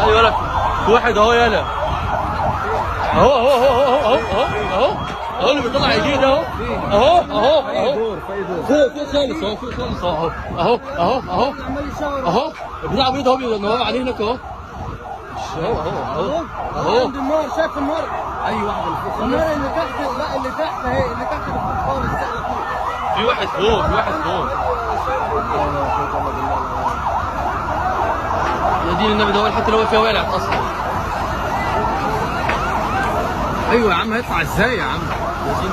ايوه لك واحد اهو يالا، اهو اهو اهو اهو اهو اهو اهو اللي بيطلع ايديه ده اهو اهو اهو فوق خالص اهو، فوق خالص اهو اهو اهو اهو اهو بتاع بيض اهو بينور عليه هناك اهو اهو اهو اهو عند النار. شايف النار؟ اي واحد اللي فوق النار اللي تحت. لا اللي تحت اهي، اللي تحت اللي فوق خالص. في واحد فوق، في واحد فوق. يا دين النبي ده هو الحته اللي هو فيها ولعت اصلا. ايوه يا عم هيطلع ازاي يا عم؟ يا دين